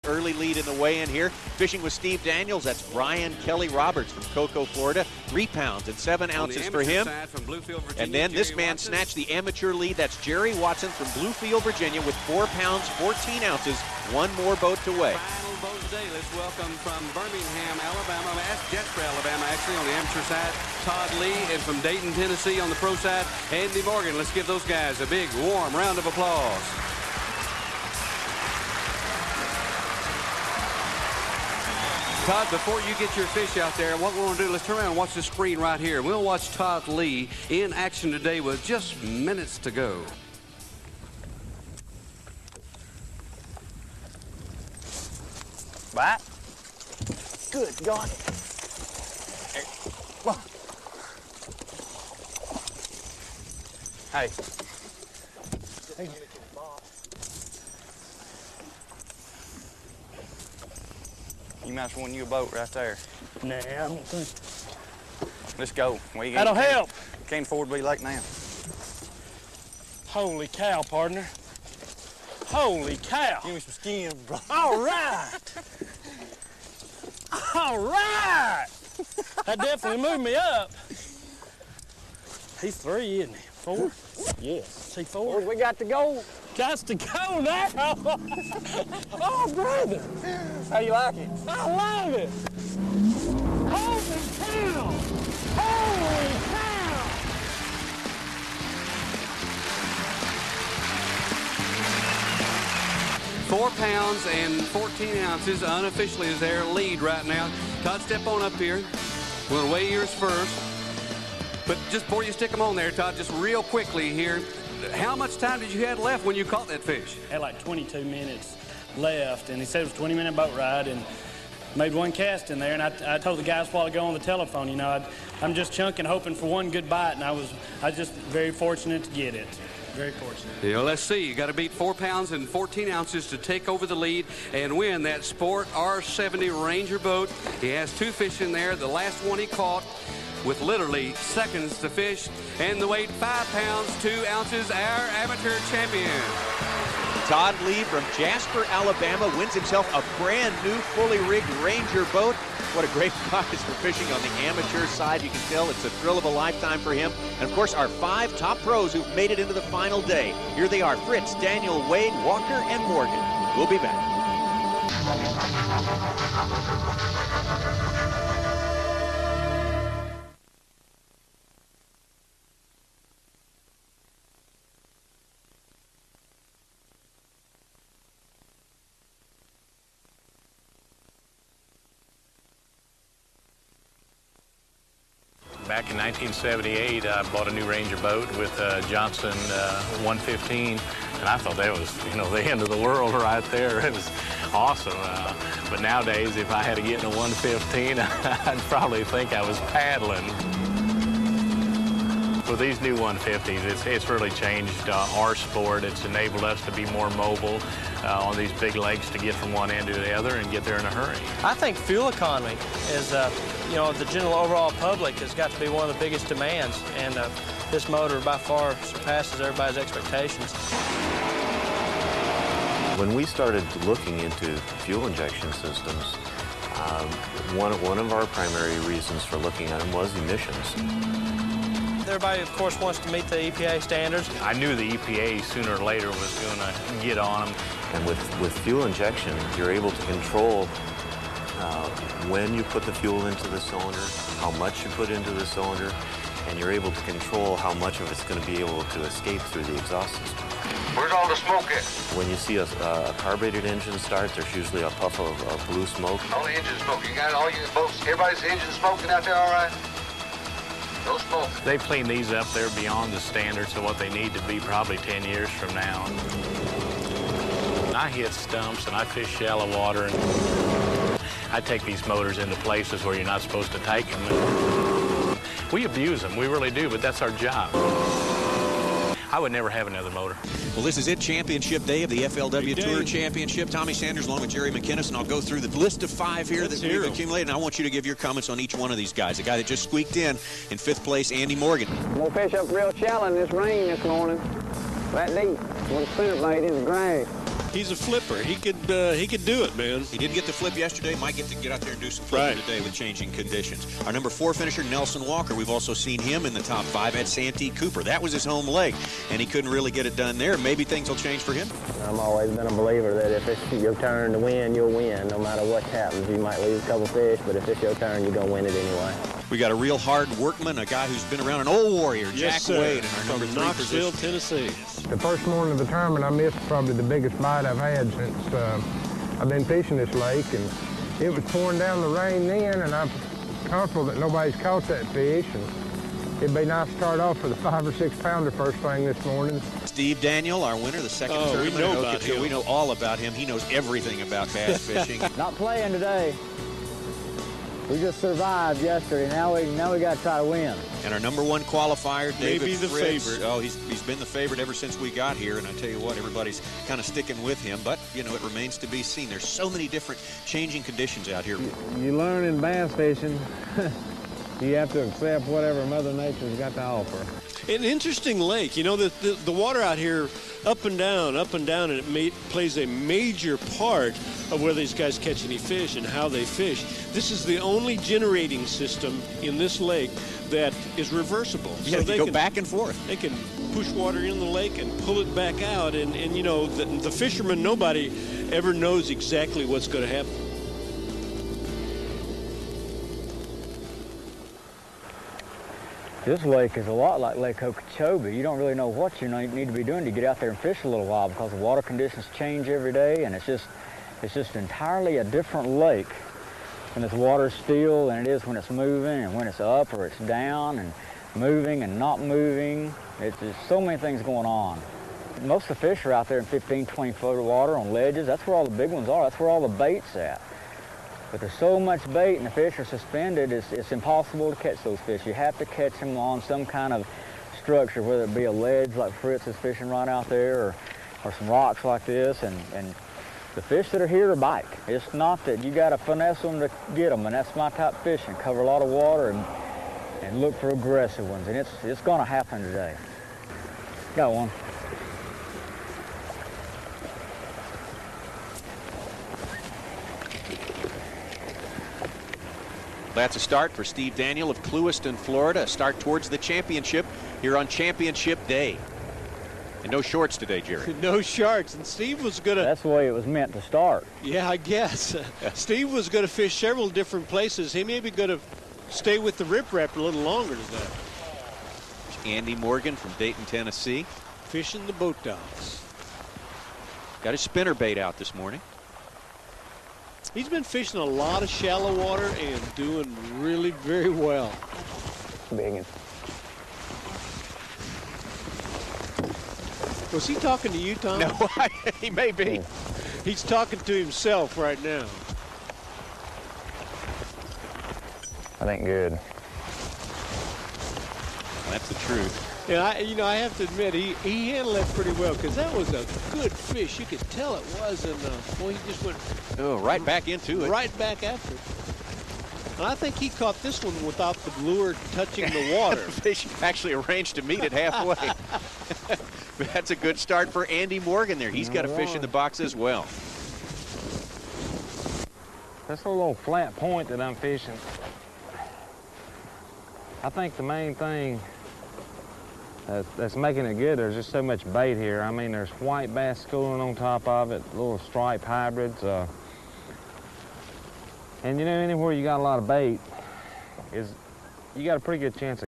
Early lead in the weigh-in here. Fishing with Steve Daniels. That's Brian Kelly Roberts from Cocoa, Florida. 3 pounds and 7 ounces for him. And then this man snatched the amateur lead. That's Jerry Watson from Bluefield, Virginia, with 4 pounds, 14 ounces. One more boat to weigh. Final boat today. Let's welcome from Birmingham, Alabama. That's Jasper, Alabama, actually, on the amateur side, Todd Lee. And from Dayton, Tennessee, on the pro side, Andy Morgan. Let's give those guys a big, warm round of applause. Todd, before you get your fish out there, what we're going to do, let's turn around and watch the screen right here. We'll watch Todd Lee in action today with just minutes to go. Bite. Good God. Come on. Hey. You might as well win you a boat right there. Nah, I don't think. Let's go. That'll help. Can't afford to be late now. Holy cow, partner. Holy cow. Give me some skin, bro. All right. All right. That definitely moved me up. He's 3, isn't he? 4? Yes. Is he 4? We got to go. Got to go now. Oh, brother. How you like it? I love it. Holy cow. Holy cow. £4 pounds and 14 ounces unofficially is their lead right now. Todd, step on up here. We're going to weigh yours first. But just before you stick them on there, Todd, just real quickly here, how much time did you have left when you caught that fish? Had like 22 minutes left, and he said it was a 20-minute boat ride, and made one cast in there. And I told the guys while ago on the telephone, you know, I'm just chunking, hoping for one good bite, and I was just very fortunate to get it. Very fortunate. Yeah, let's see. You got to beat 4 pounds and 14 ounces to take over the lead and win that Sport R70 Ranger boat. He has 2 fish in there. The last one he caught with literally seconds to fish, and the weight 5 pounds 2 ounces, our amateur champion. Todd Lee from Jasper, Alabama wins himself a brand new fully rigged Ranger boat. What a great prize for fishing on the amateur side. You can tell it's a thrill of a lifetime for him. And of course, our 5 top pros who've made it into the final day. Here they are: Fritz, Daniel, Wade, Walker, and Morgan. We'll be back. Back in 1978, I bought a new Ranger boat with Johnson 115, and I thought that was, you know, the end of the world right there. It was awesome. But nowadays, if I had to get in a 115, I'd probably think I was paddling. With these new 150s, it's really changed our sport. It's enabled us to be more mobile on these big lakes, to get from one end to the other and get there in a hurry. I think fuel economy is, you know, the general overall public has got to be one of the biggest demands, and this motor by far surpasses everybody's expectations. When we started looking into fuel injection systems, one of our primary reasons for looking at them was emissions. Everybody, of course, wants to meet the EPA standards. I knew the EPA sooner or later was going to get on them. And with fuel injection, you're able to control when you put the fuel into the cylinder, how much you put into the cylinder, and you're able to control how much of it's going to be able to escape through the exhaust system. Where's all the smoke at? When you see a carbureted engine start, there's usually a puff of blue smoke. All the engine smoke. You got all your boats, everybody's engine smoking out there all right? No smoke. They've cleaned these up. They're beyond the standards of what they need to be probably 10 years from now. I hit stumps and I fish shallow water, and I take these motors into places where you're not supposed to take them. We abuse them, we really do, but that's our job. I would never have another motor. Well, this is it, championship day of the FLW Tour Championship. Tommy Sanders along with Jerry McInnes, and I'll go through the list of 5 here that we've accumulated, and I want you to give your comments on each one of these guys. The guy that just squeaked in 5th place, Andy Morgan. I'm going to fish up real shallow in this rain this morning. That deep. With a spinnerbait in the drag. He's a flipper. He could do it, man. He didn't get the flip yesterday. Might get to get out there and do some flipping today with changing conditions. Our number 4 finisher, Nelson Walker. We've also seen him in the top 5 at Santee Cooper. That was his home leg, and he couldn't really get it done there. Maybe things will change for him. I've always been a believer that if it's your turn to win, you'll win, no matter what happens. You might lose a couple fish, but if it's your turn, you're going to win it anyway. We got a real hard workman, a guy who's been around, an old warrior, Yes, Jack Wade, in our from number 3 Knoxville, position. Tennessee. The first morning of the tournament, I missed probably the biggest bite I've had since I've been fishing this lake, and it was pouring down the rain then, and I'm comfortable that nobody's caught that fish, and it'd be nice to start off with a 5 or 6 pounder first thing this morning. Steve Daniel, our winner, the second tournament. We know about him. We know all about him. He knows everything about bass fishing. Not playing today. We just survived yesterday. Now we got to try to win. And our number 1 qualifier, David Maybe the Fritz. favorite. Oh, he's been the favorite ever since we got here, and I tell you what, everybody's kind of sticking with him. But, you know, it remains to be seen. There's so many different changing conditions out here. You learn in bass fishing, you have to accept whatever Mother Nature's got to offer. An interesting lake. You know, the water out here up and down, and it plays a major part of whether these guys catch any fish and how they fish. This is the only generating system in this lake that is reversible. Yeah, so they go back and forth. They can push water in the lake and pull it back out. And you know, the fishermen, nobody ever knows exactly what's going to happen. This lake is a lot like Lake Okeechobee. You don't really know what you need to be doing to get out there and fish a little while because the water conditions change every day, and it's just entirely a different lake when the water's still than it is when it's moving and when it's up or it's down and moving and not moving. There's so many things going on. Most of the fish are out there in 15, 20 foot of water on ledges. That's where all the big ones are. That's where all the bait's at. But there's so much bait and the fish are suspended, it's impossible to catch those fish. You have to catch them on some kind of structure, whether it be a ledge like Fritz is fishing right out there or some rocks like this. And the fish that are here are bite. It's not that you got to finesse them to get them, and that's my type of fishing. Cover a lot of water and look for aggressive ones, and it's going to happen today. Got one. That's a start for Steve Daniel of Clewiston, Florida. A start towards the championship here on Championship Day. And no shorts today, Jerry. No shorts. And Steve was going to... That's the way it was meant to start. Yeah, I guess. Steve was going to fish several different places. He may be going to stay with the riprap a little longer today. Andy Morgan from Dayton, Tennessee. Fishing the boat docks. Got his spinner bait out this morning. He's been fishing a lot of shallow water and doing really very well. Big one. Was he talking to you, Tom? No, he may be. He's talking to himself right now. I think good. That's the truth. And I have to admit, he handled that pretty well because that was a good fish. You could tell it was, and he just went right back into it. Right back after it. And I think he caught this one without the lure touching the water. The fish actually arranged to meet it halfway. That's a good start for Andy Morgan there. He's got a fish in the box as well. This little flat point that I'm fishing, I think the main thing that's making it good, there's just so much bait here. I mean, there's white bass schooling on top of it, little stripe hybrids. And you know, anywhere you got a lot of bait, you got a pretty good chance of